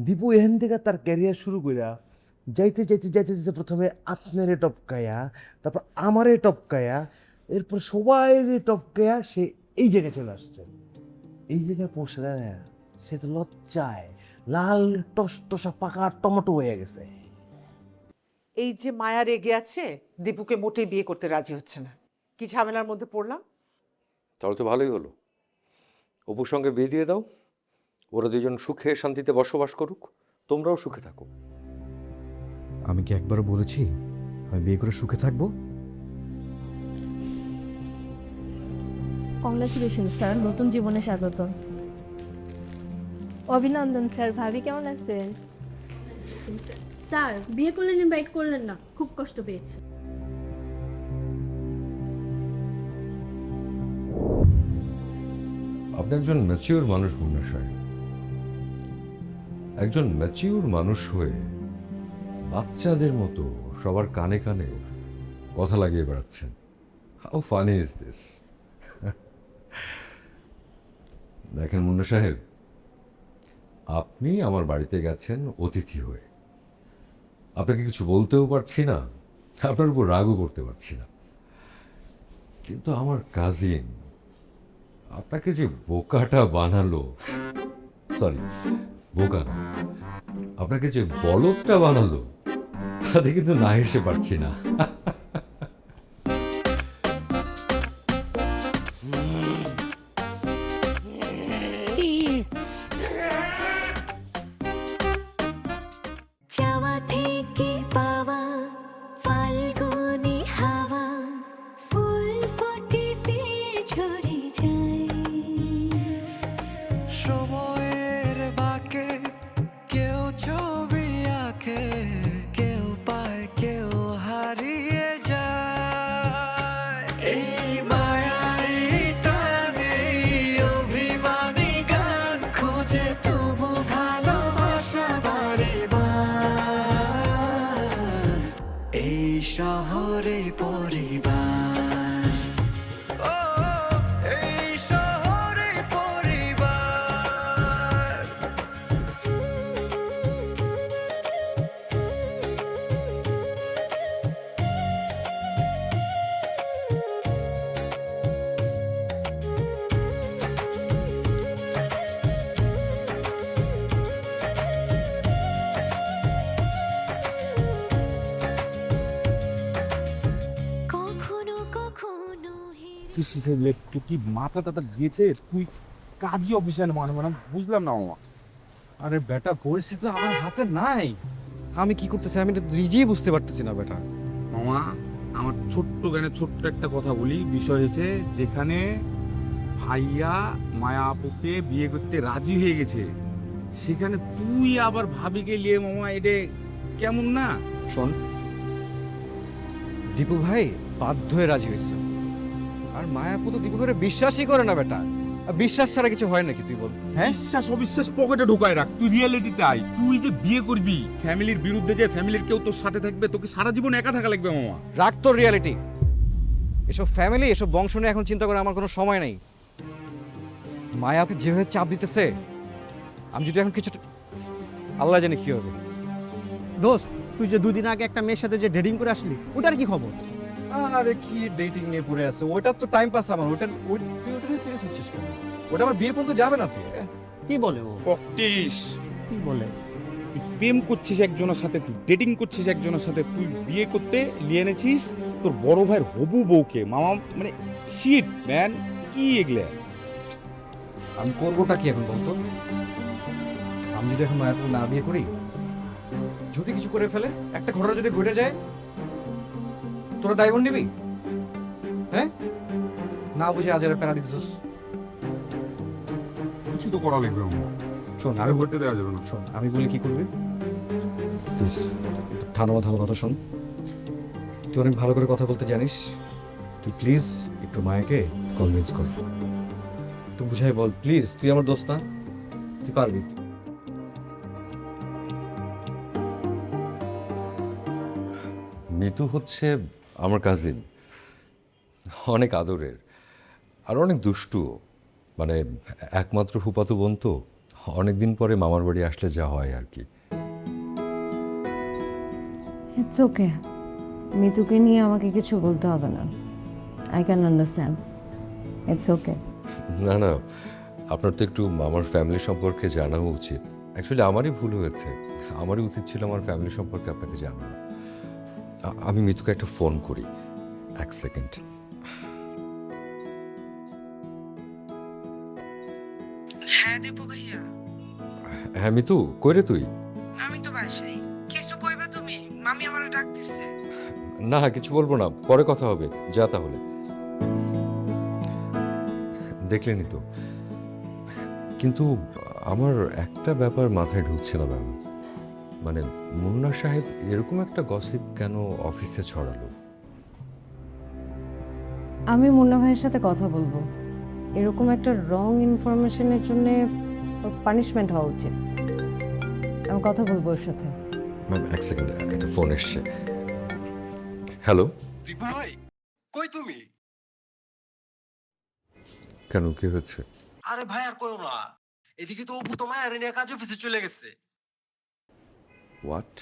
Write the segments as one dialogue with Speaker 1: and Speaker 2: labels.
Speaker 1: দীপু এখান থেকে তার ক্যারিয়ার শুরু কইরা যাইতে যাইতে যাইতে যাইতে প্রথমে আপনারে টপকায়া, তারপর আমারে টপকায়া, এরপর সবাই টপকায়া সে এই জায়গায় চলে আসছে। এই জায়গায় পৌঁছে দেয় সে তো লজ্জায় লাল টসটসা পাকা টমেটো হয়ে গেছে।
Speaker 2: এই যে মায়া রেগে আছে, দীপুকে মোটেই বিয়ে করতে রাজি হচ্ছে না। কি ঝামেলার মধ্যে পড়লাম।
Speaker 3: তাহলে তো ভালোই হলো, অপুর সঙ্গে বিয়ে দিয়ে দাও, ওরা দুজন সুখে শান্তিতে বসবাস করুক, তোমরাও সুখে থাকো।
Speaker 4: আমি কি একবারও বলেছি আমি বিয়ে করে সুখে থাকবো?
Speaker 5: কংগ্রাচুলেশন স্যার, নতুন জীবনে স্বাগত। অভিনন্দন স্যার, ভাবি কেমন আছেন?
Speaker 6: স্যার বিয়ে করলেন ইনভাইট করলেন না, খুব কষ্ট পেয়েছি।
Speaker 3: আপনি একজন ম্যাচিউর মানুষ মুন্না সাহেব, একজন ম্যাচিউর মানুষ হয়ে বাচ্চাদের মতো সবার কানে কানে কথা লাগিয়ে বেড়াচ্ছেন। How funny is this? দেখেন মুন্না সাহেব, আপনি আমার বাড়িতে গেছেন অতিথি হয়ে, আপনাকে কিছু বলতেও পারছি না, আপনার উপর রাগও করতে পারছি না, কিন্তু আমার কাজিন আপনাকে যে বোকাটা বানালো, সরি বোকা না, আপনাকে যে বলদটা বানালো, তাতে কিন্তু না হেসে পারছি না।
Speaker 7: চাওয়া থেকে পাওয়া ফাল্গুনি হাওয়া, ফুল ফোটে ফির ঝরে যায়।
Speaker 8: সময়ের বাঁকে কেউ ছবি আঁকে, কেউ পায় কেউ হারিয়ে যায়। এই মায়াই টানে অভিমানী গান খোঁজে তবু ভালোবাসা বারে বার। এই শহরে পরিবার, ও এই শহরে পরিবার।
Speaker 7: কখনো কখনো
Speaker 1: কৃষি ফেলে কি মাথা টাথা দিয়েছে? তুই কাজী অফিসার মানে বুঝলাম না মামা।
Speaker 4: আরে বেটা, পরিস্থিতি তো আমার হাতে নাই, আমি কি করতেছি আমি তো নিজেই বুঝতে পারতেছি না বেটা।
Speaker 1: মামা আমার ছোট্ট জ্ঞানে ছোট্ট একটা কথা বলি, বিষয় হয়েছে যেখানে ভাইয়া মায়া আপুকে বিয়ে করতে রাজি হয়ে গেছে, সেখানে তুই আবার ভাবিকে নিয়ে মামা, এটা কেমন না?
Speaker 4: শোন, দীপু ভাই বাধ্য হয়ে রাজি হয়েছে, আর মায়াপু তো দীপু ভাইয়ের বিশ্বাসই করে না বেটা। আর বিশ্বাস ছাড়া কিছু হয় নাকি তুই বল?
Speaker 1: হ্যাঁ, বিশ্বাস অবিশ্বাস পকেটে ঢুকায় রাখ, তুই রিয়েলিটিতে আয়। তুই যে বিয়ে করবি, ফ্যামিলির বিরুদ্ধে যে ফ্যামিলির কেউ তোর সাথে থাকবে, তোকে সারা জীবন একা থাকা লাগবে মামা।
Speaker 4: রাখ তোর রিয়ালিটি, এসব ফ্যামিলি এসব বংশ নিয়ে এখন চিন্তা করে আমার কোনো সময় নেই। মায়াকে যেভাবে চাপ দিতেছে, আমি যদি এখন কিছু, আল্লাহ জানে কি হবে।
Speaker 9: দোস্ত, তুই যে দুদিন আগে একটা মেয়ের সাথে যে ডেটিং করে আসলি, ওটার কি খবর?
Speaker 4: আরে কি ডেটিং নিয়ে পড়ে আছে, ওটার তো টাইম পাস আমার, তুই ওটা নিয়ে সিরিয়াস হচ্ছিস কেন? ওটা আমার বিয়ে পর্যন্ত যাবে না তুই।
Speaker 9: কি বলে ও?
Speaker 1: ফকটিস,
Speaker 9: কি বলে?
Speaker 1: তুই প্রেম করছিস একজনের সাথে, তুই ডেটিং করছিস একজনের সাথে, তুই বিয়ে করতে নিয়ে এনেছিস তোর বড় ভাইয়ের হবু বউকে মামা, মানে শিট ম্যান, কি এগুলা?
Speaker 4: আমি করবোটা কি এখন বলতো? আমি যদি এখন মায়াপুর না বিয়ে করি, যদি কিছু করে ফেলে, একটা ঘটনা যদি ঘটে যায়, তোরা দায়ভার নিবি? হ্যাঁ, না বুঝে আজ প্যারা দিতেছিস।
Speaker 1: কিছু তো করা লাগবে মামা,
Speaker 4: শোন আমি
Speaker 1: করতে দেওয়া যাবে না।
Speaker 4: শোন আমি বলি কি করবি, প্লিজ ঠান্ডা ঠান্ডা কথা শোন। তুই অনেক ভালো করে কথা বলতে জানিস, তুই প্লিজ একটু মায়াকে কনভিন্স কর, একটু বুঝাই বল প্লিজ। তুই আমার দোস্ত না, তুই পারবি।
Speaker 3: মিতু হচ্ছে আমার কাজিন, অনেক আদরের আর অনেক দুষ্টুও, মানে একমাত্র ফুপাতো বোন তো, অনেকদিন পরে মামার বাড়ি আসলে যা হয় আর কি।
Speaker 5: ইটস ওকে, মিতুকে নিয়ে আমাকে কিছু বলতে হবে না। I can understand, it's okay.
Speaker 3: না না, আপনার তো একটু আমার ফ্যামিলি সম্পর্কে জানা উচিত। অ্যাকচুয়ালি আমারই ভুল হয়েছে, আমারই উচিত ছিল আমার ফ্যামিলি সম্পর্কে আপনাকে জানানো। আমি মিতুকে একটা ফোন করি, এক সেকেন্ড।
Speaker 10: হ্যাঁ দীপু ভাইয়া,
Speaker 3: হ্যাঁ মিতু, কই রে তুই?
Speaker 10: আমি তো বাসায়। কিছু কইবা তুমি? মামি আমারে ডাকতেছে।
Speaker 3: না কিছু বলবো না, পরে কথা হবে, যা তাহলে। দেখলেনি তো, কিন্তু আমার একটা ব্যাপার মাথায় ঢুকছে না ম্যাম। মানে মুন্না সাহেব এরকম একটা গসিপ কেন অফিসে ছড়ালো?
Speaker 5: আমি মুন্না ভাইয়ের সাথে কথা বলবো। এরকম একটা রং ইনফরমেশনের জন্য পানিশমেন্ট হওয়া উচিত। আমি কথা বলবো ওর সাথে।
Speaker 3: ম্যাম এক সেকেন্ড, একটা ফোন এসছে। হ্যালো।
Speaker 4: দীপু ভাই, কই তুমি?
Speaker 3: কেন, কি হয়েছে?
Speaker 4: আরে ভাই আর কইও না, এদিকে তো অপু তোমায় আর নিয়ে কাজে অফিসে চলে গেছে।
Speaker 3: হোয়াট?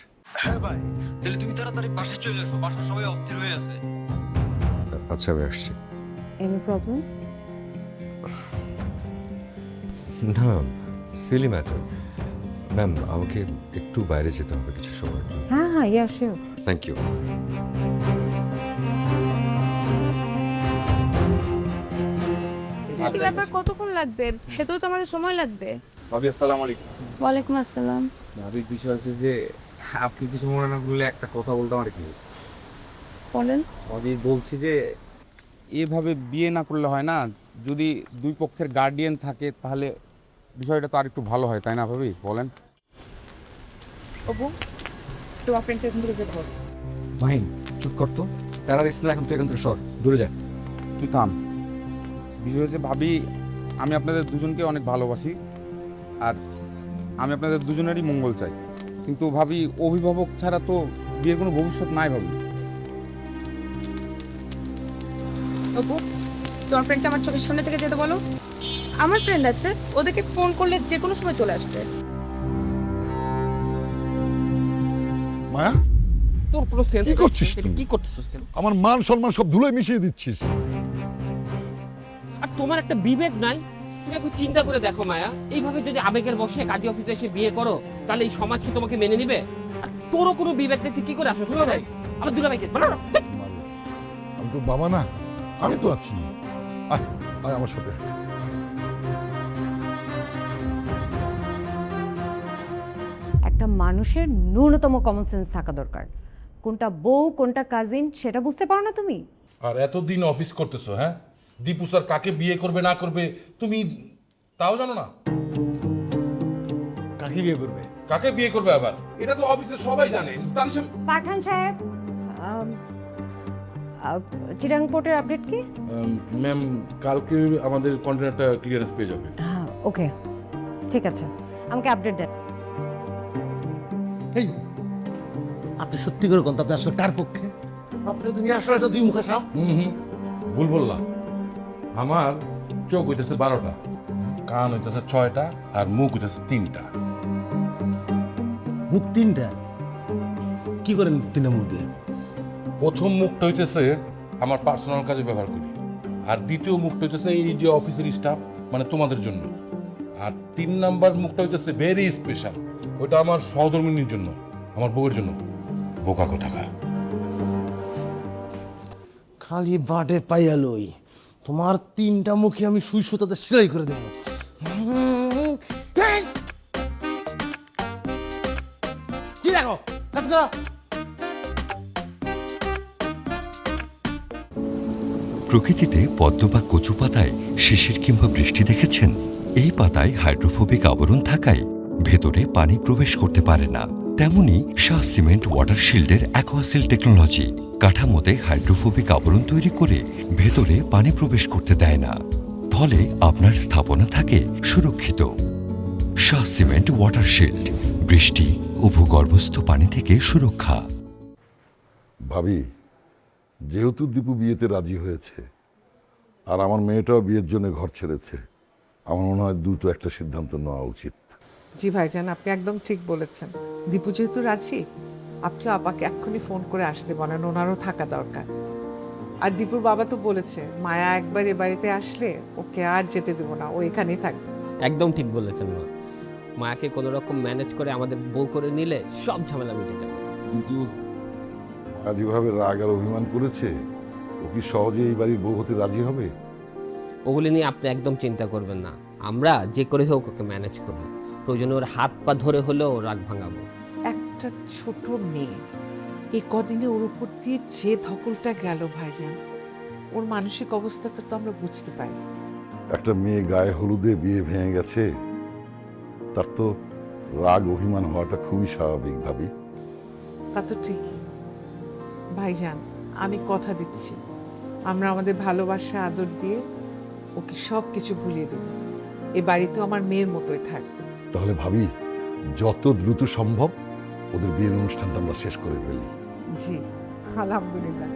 Speaker 4: হ্যাঁ ভাই, তাহলে তুমি তাড়াতাড়ি বাসায় চলে এসো, বাসার সবাই অস্থির হয়ে আছে।
Speaker 3: আচ্ছা আমি আসছি।
Speaker 5: Any problem?
Speaker 3: না, সিলি ম্যাটার। ম্যাম আমাকে একটু বাইরে যেতে হবে কিছু সময়ের জন্য।
Speaker 5: হ্যাঁ হ্যাঁ, ইয়া শিওর।
Speaker 3: Thank you.
Speaker 10: কি ব্যাপার, কতক্ষণ লাগবে? সেটাও তো আমাদের সময় লাগবে।
Speaker 11: ভাবি আসসালামু আলাইকুম।
Speaker 10: ওয়ালাইকুম আসসালাম।
Speaker 11: ভাবি বিষয় আছে যে আপনি কিছু মনে না করলে একটা কথা বলতাম আর কি।
Speaker 10: বলেন।
Speaker 11: ভাবি বলছি যে এভাবে বিয়ে না করলে হয় না, যদি দুই পক্ষের গার্ডিয়ান থাকে তাহলে বিষয়টা তো আর একটু ভালো হয়, তাই না ভাবি বলেন?
Speaker 10: অপু, তোমার ফ্রেন্ডকে এখান থেকে যেতে হবে।
Speaker 4: মাহিন চুপ কর তো, প্যারা দিস না এখন, তুই এখান থেকে সর, দূরে যা।
Speaker 11: তুই থাম। বিষয় হচ্ছে ভাবি, আমি আপনাদের দুজনকে অনেক ভালোবাসি আর আমি আপনাদের দুজনেরই মঙ্গল চাই, কিন্তু ভাবি অভিভাবক ছাড়া তো বিয়ের কোনো ভবিষ্যৎ নাই ভাবি।
Speaker 10: অপু, তোমার ফ্রেন্ডকে আমার চোখের সামনে থেকে যেতে বলো। আমার ফ্রেন্ড আছে, ওদেরকে ফোন করলে যে কোনো সময় চলে আসবে।
Speaker 12: মায়া,
Speaker 11: তোর কোনো সেন্স
Speaker 12: কি করছিস তুই?
Speaker 11: কি করতেছিস কেন?
Speaker 12: আমার মান সম্মান সব ধুলোয় মিশিয়ে দিচ্ছিস।
Speaker 13: আর তোমার একটা বিবেক নাই? তুমি একটু চিন্তা করে দেখো মায়া, এইভাবে যদি আবেগের বসে কাজী অফিসে এসে বিয়ে করো, তাহলে এই সমাজ কি তোমাকে মেনে নিবে? আর তোরও কোনো বিবেক নেই, তুই কি করে আসো? ভাই আমার দুলাভাইকে
Speaker 12: আমি তো বাবা না, আমি তো আছি। আয় আয় আমার সাথে।
Speaker 5: একটা মানুষের ন্যূনতম কমন সেন্স থাকা দরকার। কোনটা বউ কোনটা কাজিন সেটা বুঝতে পারো না তুমি?
Speaker 14: আর এতদিন অফিস করতেছো, হ্যাঁ? দীপু স্যার কাকে বিয়ে করবে না করবে তুমি তাও জানো না?
Speaker 11: কাকে বিয়ে করবে?
Speaker 14: কাকে বিয়ে করবে আবার? এটা তো অফিসে সবাই জানে।
Speaker 5: পাঠান সাহেব, চিরাং পোর্টের আপডেট কি?
Speaker 14: ম্যাম, কালকে আমাদের কন্টেনারটা ক্লিয়ারেন্স পেয়ে যাবে।
Speaker 5: হ্যাঁ ওকে, ঠিক আছে, আমাকে আপডেট দেন।
Speaker 1: এই আপনি সত্যি করে কোন আপনি আসলে কার পক্ষে? আপনি তুমি আসলে দুই মুখা সাপ।
Speaker 14: ভুল বললাম। আমার চোখ হইতেছে 12টা, কান হইতেছে 6টা, আর মুখ হইতেছে 3টা।
Speaker 1: মুখ 3টা? কি করেন 3টা মুখ দিয়ে?
Speaker 14: প্রথম মুখটা হইতেছে আমার পার্সোনাল কাজে ব্যবহার করি, আর দ্বিতীয় মুখটা হইতেছে এই যে অফিসের স্টাফ, মানে তোমাদের জন্য, আর 3 নাম্বার মুখটা হইতেছে ভেরি স্পেশাল, ওইটা আমার সহধর্মিনীর জন্য, আমার বউয়ের জন্য। বোকা কোথাকার।
Speaker 1: খালি বাটে পাইয়া লই, তোমার 3টা মুখে আমি সুই সুতাতে সেলাই করে দেবো। কি দেখো, কাজ করো।
Speaker 15: প্রকৃতিতে পদ্ম বা কচু পাতায় শিশির কিংবা বৃষ্টি দেখেছেন? এই পাতায় হাইড্রোফোবিক আবরণ থাকায় ভেতরে পানি প্রবেশ করতে পারে না। তেমনি শাহ সিমেন্ট ওয়াটার শিল্ডের অ্যাকোয়াসিল টেকনোলজি কাঠামোতে হাইড্রোফোবিক আবরণ তৈরি করে ভেতরে পানি প্রবেশ করতে দেয় না, ফলে আপনার স্থাপনা থাকে সুরক্ষিত। শাহ সিমেন্ট ওয়াটার শিল্ড, বৃষ্টি ও ভূগর্ভস্থ পানি থেকে সুরক্ষা।
Speaker 12: ভাবি, যেহেতু দীপু বিয়েতে রাজি হয়েছে আর আমার মেয়েটাও বিয়ের জন্য ঘর ছেড়েছে, আমার মনে হয় দ্রুত একটা সিদ্ধান্ত নেওয়া উচিত।
Speaker 2: জি ভাইজান, আপনি একদম ঠিক বলেছেন। দীপু যেহেতু রাজি, আপনিও আপাকে এক্ষুনি ফোন করে আসতে বলেন, ওনারও থাকা দরকার। আর দীপুর বাবা তো বলেছে মায়া একবার এ বাড়িতে আসলে ওকে আর যেতে দেবো না, ও এখানেই থাকবে।
Speaker 13: একদম ঠিক বলেছেন মা। মায়াকে কোনো রকম ম্যানেজ করে আমাদের বউ করে নিলে সব ঝামেলা মিটে যাবে।
Speaker 12: কিন্তু মা যেভাবে রাগ আর অভিমান করেছে, ও কি সহজে এই বাড়ির বউ হতে রাজি হবে?
Speaker 13: ওগুলি নিয়ে আপনি একদম চিন্তা করবেন না, আমরা যে করে হোক ওকে ম্যানেজ করবো। প্রয়োজনে ওর হাত পা ধরে হলেও রাগ ভাঙাবো।
Speaker 2: একটা ছোট মেয়ে, এই কদিনে ওর উপর দিয়ে যে ধকলটা গেল ভাইজান, ওর মানসিক অবস্থাটা তো আমরা বুঝতে পারি।
Speaker 12: একটা মেয়ে গায়ে হলুদে বিয়ে ভেঙে গেছে, তার তো রাগ অভিমান হওয়াটা খুবই স্বাভাবিক ভাবি।
Speaker 2: তা তো ঠিকই ভাইজান, আমি কথা দিচ্ছি আমরা আমাদের ভালোবাসা আদর দিয়ে ওকে সব কিছু ভুলিয়ে দেব। এ বাড়িতেও আমার মেয়ের মতোই থাকবে।
Speaker 12: তাহলে ভাবি, যত দ্রুত সম্ভব ওদের বিয়ের অনুষ্ঠানটা আমরা শেষ করে ফেলি।
Speaker 2: জি আলহামদুলিল্লাহ,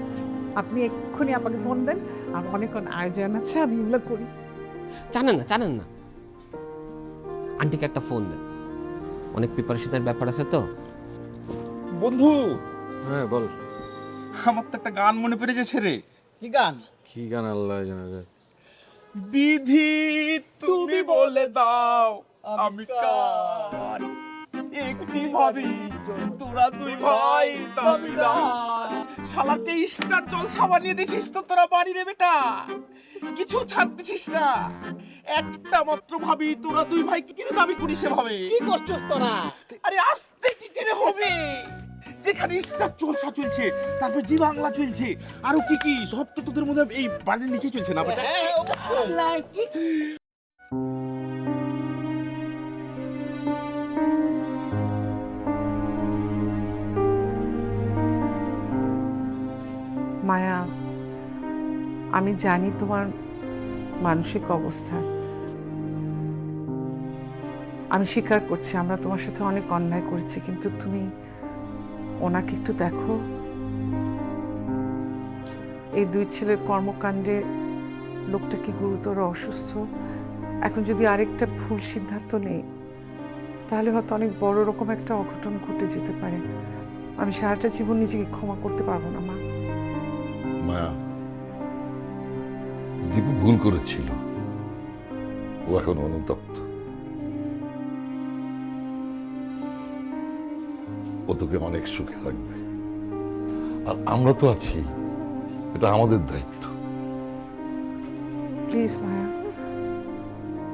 Speaker 2: আপনি এক্ষুনি আমাকে ফোন দেন, আর অনেকক্ষণ আয়োজন আছে, আমি এগুলো করি।
Speaker 13: জানেন না আন্টিকে একটা ফোন দেন, অনেক প্রিপারেশনের ব্যাপার আছে তো।
Speaker 11: বন্ধু,
Speaker 4: হ্যাঁ বল।
Speaker 11: আমার তো একটা গান মনে পড়ে যাচ্ছে রে।
Speaker 9: কি গান?
Speaker 4: কি গান আল্লাহ জানে রে।
Speaker 11: বিধি তুমি বলে দাও আমি কার, একটি ভাবি তোরা দুই ভাই দাবিদার। শালাকে স্টার জলসা বানিয়ে দিছিস তো তোরা বাড়ি রে বেটা, কিছু ছাড় দিছিস না। একটা মাত্র ভাবি তোরা দুই ভাই কি করে দাবি করিস ভাবে?
Speaker 9: কি করছস তোরা?
Speaker 11: আরে আস্তে কি করে হবে, যেখানে স্টার জলসা চলছে, তারপর জি বাংলা চলছে, আরো কি কি সব তো তোদের মধ্যে এই বাড়ির নিচে চলছে না বেটা?
Speaker 2: মায়া, আমি জানি তোমার মানসিক অবস্থা, আমি স্বীকার করছি আমরা তোমার সাথে অনেক অন্যায় করেছি, কিন্তু তুমি ওনাকে একটু দেখো। এই দুই ছেলের কর্মকাণ্ডে লোকটা কি গুরুতর অসুস্থ। এখন যদি আরেকটা ভুল সিদ্ধান্ত নেই, তাহলে হয়তো অনেক বড় রকম একটা অঘটন ঘটে যেতে পারে। আমি সারাটা জীবন নিজেকে ক্ষমা করতে পারবো না মা।
Speaker 12: মায়া, দীপু ভুল করেছিল, ও এখন অনুতপ্ত। ও তোকে অনেক সুখে রাখবে, আর আমরা তো আছি, এটা আমাদের দায়িত্ব।
Speaker 2: প্লিজ মায়া,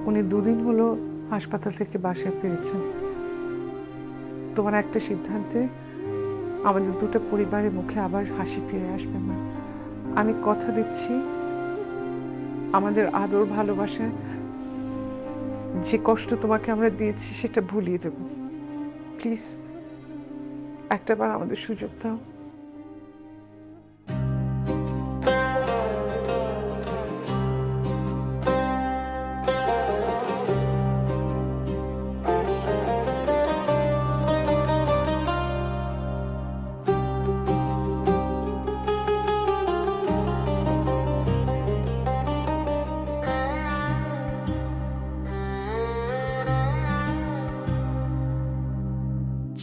Speaker 2: উনি দুদিন হলো হাসপাতাল থেকে বাসায় ফিরেছেন। তোমার একটা সিদ্ধান্তে আমাদের দুটো পরিবারের মুখে আবার হাসি ফিরে আসবে মা। আমি কথা দিচ্ছি আমাদের আদর ভালোবাসায় যে কষ্ট তোমাকে আমরা দিয়েছি সেটা ভুলিয়ে দেব। প্লিজ একটাবার আমাদের সুযোগ দাও।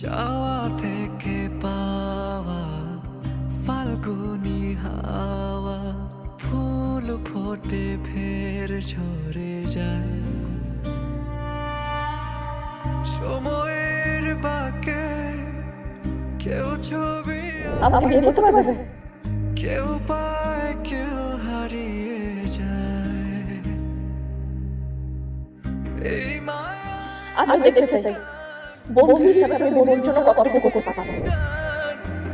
Speaker 8: চাওয়া থেকে পাওয়া ফাল্গুনি হাওয়া, ফুল ফোটে ফের ঝরে যায়। সময়ের বাঁকে কেউ ছবি কেউ পায় কেউ হারিয়ে যায়। এই মায়া
Speaker 6: আমি দেখতে চাই বন্ধু হিসাবে আমি বন্ধুর জন্য কতটুকু করতে পারবো।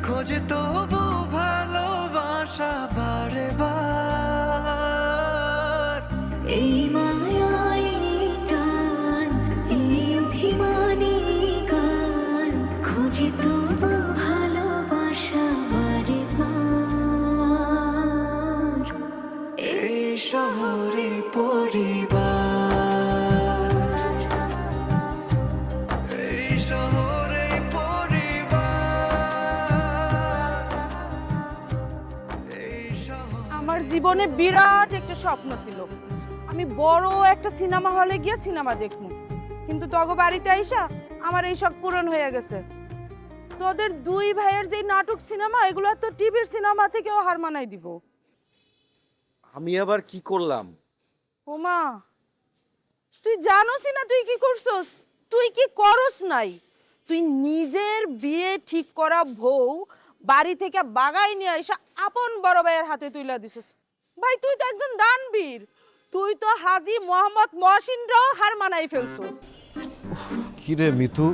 Speaker 8: খোঁজে তবু ভালোবাসা বারে বার।
Speaker 7: এই মায়াই টান, এই অভিমানী গান, খোঁজে তবু ভালোবাসা বারে বার।
Speaker 8: এই শহরে পরিবার, এই শহরে পরিবার।
Speaker 10: আমার জীবনে বিরাট একটা স্বপ্ন ছিল, আমি বড় একটা সিনেমা হলে গিয়ে সিনেমা দেখব, কিন্তু তগো বাড়িতে আইসা আমার এই শখ পূরণ হয়ে গেছে। তোদের দুই ভাইয়ের যে নাটক সিনেমা, এগুলো তো টিভির সিনেমা থেকেও হার মানাই দিব।
Speaker 4: আমি আবার কি করলাম?
Speaker 10: ওমা, তুই জানোসই না তুই কি করছস? তুই কি করস নাই? তুই নিজের বিয়ে ঠিক করা বউ বাড়ি থেকে বাগাই নিয়ে আইসা আপন বড় ভাইয়ের হাতে তুইলা দিছস। ভাই তুই তো একজন দানবীর, তুই তো হাজী মোহাম্মদ মহসিনরাও হার মানাই ফেলছস।
Speaker 4: কি রে মিতু,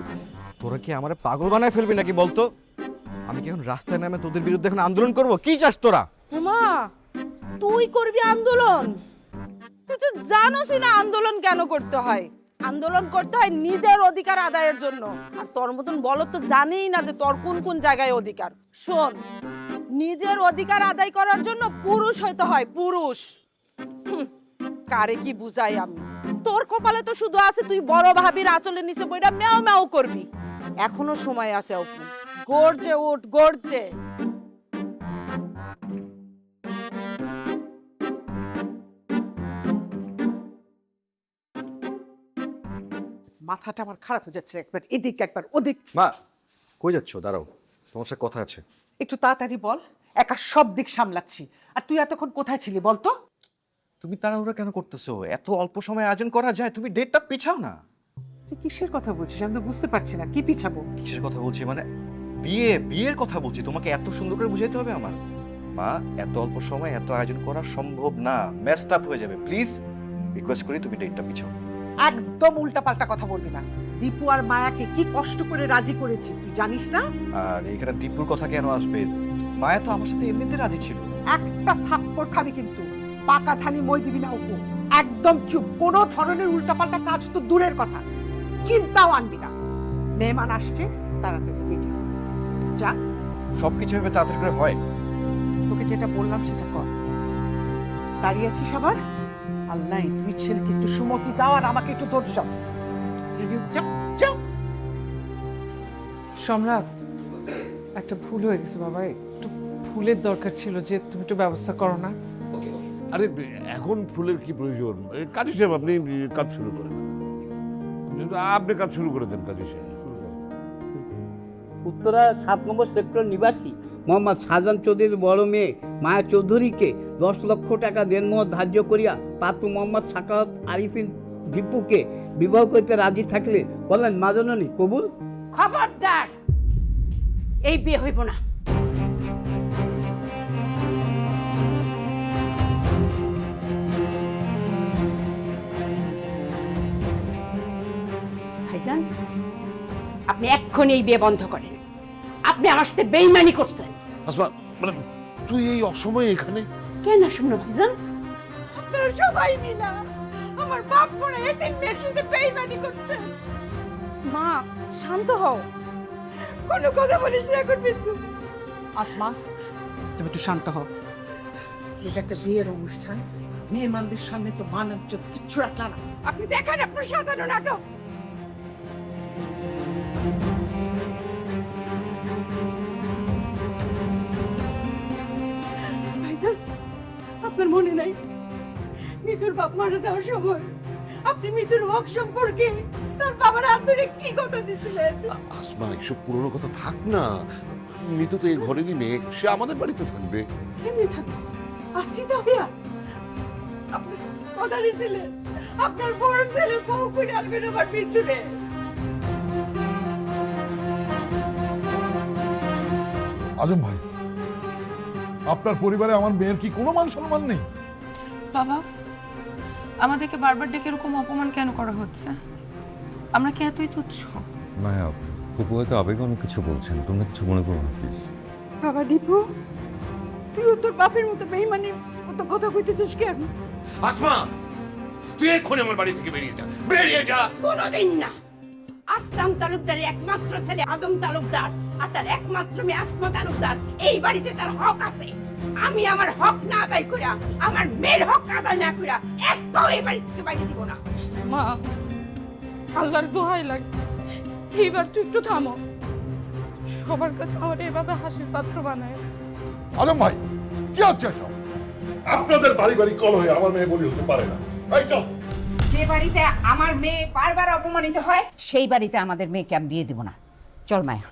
Speaker 4: তোরা কি আমারে পাগল বানায় ফেলবি নাকি বলতো? আমি কি এখন রাস্তায় নামে তোদের বিরুদ্ধে এখন আন্দোলন করব? কি চাস তোরা?
Speaker 10: ওমা, তুই করবি আন্দোলন? তুই তো জানোসই না আন্দোলন কেন করতে হয়। আন্দোলন করতে হয় নিজের অধিকার আদায়ের জন্য। আর তোর মতন বলত তো জানেই না যে তোর কোন কোন জায়গায় অধিকার। শোন, নিজের অধিকার আদায় করার জন্য পুরুষ হইতে হয়, পুরুষ। কারে কি বুঝাই আমি? তোর কপালে তো শুধু আছে তুই বড় ভাবির আঁচলের নিচে বইটা ম্যাও ম্যাও করবি। এখনো সময় আছে অপু, গর্জে উঠ, গর্জে।
Speaker 2: মাথাটা আমার খারাপ হয়ে যাচ্ছে, একবার এদিক একবার ওদিক।
Speaker 4: মা, কই যাচ্ছ? দাঁড়াও, তোমার সাথে কথা আছে।
Speaker 2: একটু তাড়াতাড়ি বল, একা সব দিক সামলাচ্ছি। আর তুই এতক্ষণ কোথায় ছিলি বলতো?
Speaker 4: তুমি তাড়াহুড়া কেন করতেছো? এত অল্প সময় আয়োজন করা যায়? তুমি ডেটটা পিছাও না।
Speaker 2: তুই কিসের কথা বলছিস? আমি তো বুঝতে পারছি না, কি পিছাবো?
Speaker 4: কিসের কথা বলছি মানে? বিয়ের কথা বলছি। তোমাকে এত সুন্দর করে বুঝাইতে হবে আমার? মা, এত অল্প সময় এত আয়োজন করা সম্ভব না, মেসড আপ হয়ে যাবে। প্লিজ রিকোয়েস্ট করি তুমি ডেটটা পিছাও।
Speaker 2: একদম উল্টাপাল্টা কথা বলবি না। দীপু আর মায়াকে কি কষ্ট করে রাজি করেছি তুই জানিস না?
Speaker 4: আর এখানে দীপুর কথা কেন আসবে? মায়া তো আমার সাথে এমনিতে রাজি ছিল।
Speaker 2: একটা থাপ্পড় খাবি কিন্তু, পাকা ধানি মই দিবি না অপু। একদম চুপ, কোনো ধরনের উল্টাপাল্টা কাজ তো দূরের কথা, চিন্তাও আনবি না। মেহমান আসছে, তাড়াতাড়ি রেডি হ। যা।
Speaker 4: সবকিছু হবে তাড়াতাড়ি করে হয়?
Speaker 2: তোকে যেটা বললাম সেটা কর। দাঁড়িয়ে আছিস আবার? আল্লাহ, তুই ছেলেকে একটু সুমতি দাও আর আমাকে একটু ধৈর্য দাও। সম্রাট, একটা ভুল হয়ে গেছে বাবা, একটু ফুলের দরকার ছিল, যে তুমি একটু ব্যবস্থা করো না।
Speaker 16: আরে এখন ফুলের কি প্রয়োজন? কাজী সাহেব, আপনি কাজ শুরু করেন। আপনি কাজ শুরু করে দেন কাজী সাহেব।
Speaker 17: উত্তরা 7 নম্বর সেক্টর নিবাসী মোহাম্মদ শাহজাহান চৌধুরীর বড় মেয়ে মায়া চৌধুরীকে 10 লক্ষ টাকা দেনমোহর ধার্য করিয়া পাত্র মোহাম্মদ সাকাওয়াত আরিফিন দীপুকে বিবাহ করতে রাজি থাকলে বলেন মা জননী কবুল।
Speaker 18: খবরদার, এই বিয়ে হইব না। ভাইজান, আপনি এক্ষুনি এই বিয়ে বন্ধ করেন। আপনি আমার সাথে বেইমানি করছেন।
Speaker 16: আসমা, মানে তুই এই অসময়ে এখানে
Speaker 18: কেন শুনো ভাইজান? আপনারা সবাই মিলা আমার বাপ মরে এতিম মেয়ের সাথে বেইমানি করছেন।
Speaker 10: মা, শান্ত হও।
Speaker 18: কোনো কথা বলিস না এখন বিন্দু।
Speaker 2: আসমা, তুমি একটু শান্ত হও। এটা একটা বিয়ের অনুষ্ঠান, মেহমানদের সামনে তো মান ইজ্জত কিচ্ছু রাখলা না।
Speaker 18: আপনি দেখেন আপনার সাজানো নাটক। ভাইজান, আপনার মনে নাই মিতুর বাপ মারা যাওয়ার সময় আপনি মিতুর হক সম্পর্কে তার বাবার আন্তরিক কি কথা দিছিলেন?
Speaker 16: আসমা, এইসব পুরনো কথা থাক না। মিতু তো এই ঘরেরই মেয়ে, সে আমাদের বাড়িতে থাকবে।
Speaker 18: কেমনি থাকবে? আসি তো ভাইয়া, আপনি কথা দিছিলেন আপনার বড় ছেলে বউ করে আনবেন আমার মিতুরে।
Speaker 12: আজম ভাই, আপনার পরিবারে আমার মেয়ের কি কোনো মান সম্মান নেই?
Speaker 10: বাবা, আমাদেরকে বারবার ডেকে এরকম অপমান কেন করা হচ্ছে? আমরা কি এতই তুচ্ছ?
Speaker 3: মায়া, ফুপু হয়তো আবেগে অনেক কিছু বলছেন, তোমরা কিছু মনে করো না প্লিজ।
Speaker 18: বাবা দীপু, তুই তোর বাপের মতো বেইমানির মতো কথা কইতেছিস কেন?
Speaker 16: আসমা, তুই এক্ষুনি আমার বাড়ি থেকে বেরিয়ে যা, বেরিয়ে যা।
Speaker 18: কোনোদিন না। আসলাম তালুকদারের একমাত্র ছেলে আজম তালুকদার আর তার একমাত্র মেয়ে আসমা তালুকদার। এই বাড়িতে তার হক আছে। আমি আমার হক না আদায় কইরা, আমার মেয়ের হক আদায় না কইরা এক পাও এই বাড়ি থেকে বাইরে দিব না।
Speaker 10: মা, আল্লাহর দোহাই লাগে, এইবার তুই একটু থামো। সবার কাছে আমার এভাবে হাসির পাত্র বানায়।
Speaker 12: আজম ভাই, কি হচ্ছে সব? আপনাদের বাড়ি বাড়ি কলহে আমার মেয়ে বলি হতে পারে না। এই চল।
Speaker 18: যে বাড়িতে আমার মেয়ে বারবার অপমানিত হয় সেই বাড়িতে আমাদের মেয়েকে আমি বিয়ে দেব না। চল মায়া।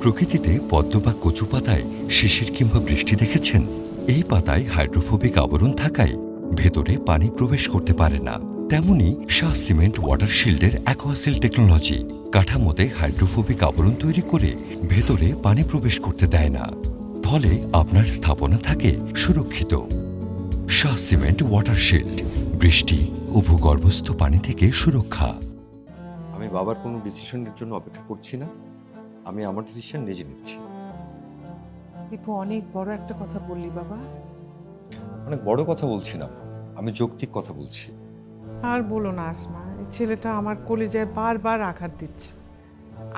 Speaker 15: প্রকৃতিতে পদ্ম বা কচু পাতায় শিশির কিংবা বৃষ্টি দেখেছেন? এই পাতায় হাইড্রোফোবিক আবরণ থাকায় ভেতরে পানি প্রবেশ করতে পারে না। তেমনি শাহ সিমেন্ট ওয়াটার শিল্ডের অ্যাকোয়াসিল টেকনোলজি কাঠামোতে হাইড্রোফোবিক আবরণ তৈরি করে ভেতরে পানি প্রবেশ করতে দেয় না, ফলে আপনার স্থাপনা থাকে সুরক্ষিত। শাহ সিমেন্ট ওয়াটার শিল্ড, বৃষ্টি ও ভূগর্ভস্থ পানি থেকে সুরক্ষা।
Speaker 3: আমি বাবার কোনো ডিসিশনের জন্য অপেক্ষা করছি না, আমি আমার ডিসিশন নিজে নিচ্ছি।
Speaker 2: দীপু, অনেক বড় একটা কথা বললি বাবা।
Speaker 3: অনেক বড় কথা বলছি না, আমি যৌক্তিক কথা বলছি।
Speaker 2: আর বলো না আসমা, এই ছেলেটা আমার কলিজায় বারবার আঘাত দিচ্ছে।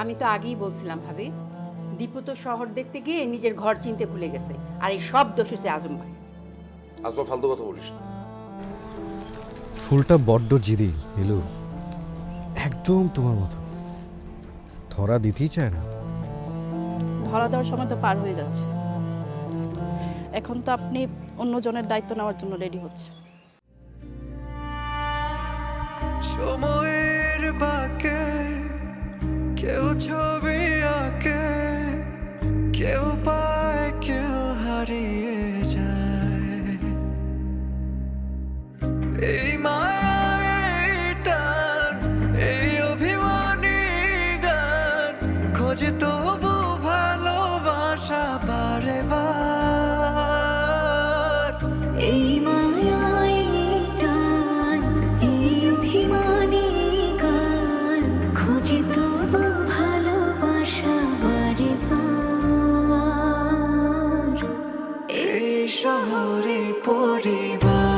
Speaker 18: আমি তো আগেই বলছিলাম ভাবি, দীপু তো শহর দেখতে গিয়ে নিজের ঘর চিনতে ভুলে গেছে, আর এই সব দোষ হচ্ছে আজম ভাই।
Speaker 16: আসমা ফালতু কথা বলিস না।
Speaker 4: ফুলটা বড্ড জিদি নীলু, একদম তোমার মতো, ধরা দিতেই চায় না।
Speaker 10: ধরা দেওয়ার সময় তো পার হয়ে যাচ্ছে, এখন তো আপনি অন্যজনের দায়িত্ব নেওয়ার জন্য রেডি হচ্ছে।
Speaker 8: সময়ের বাঁকে কেউ ছবি আঁকে, কেউ পায় কেউ হারিয়ে যায়। এই মায়া, এই টান, এই অভিমানী গান খোঁজে তবু ভালোবাসা বারে বার।
Speaker 7: এই মায়া, এই টান, এই অভিমানী গান খোঁজে তবু ভালোবাসা বারে বার।
Speaker 8: এই শহরে পরিবার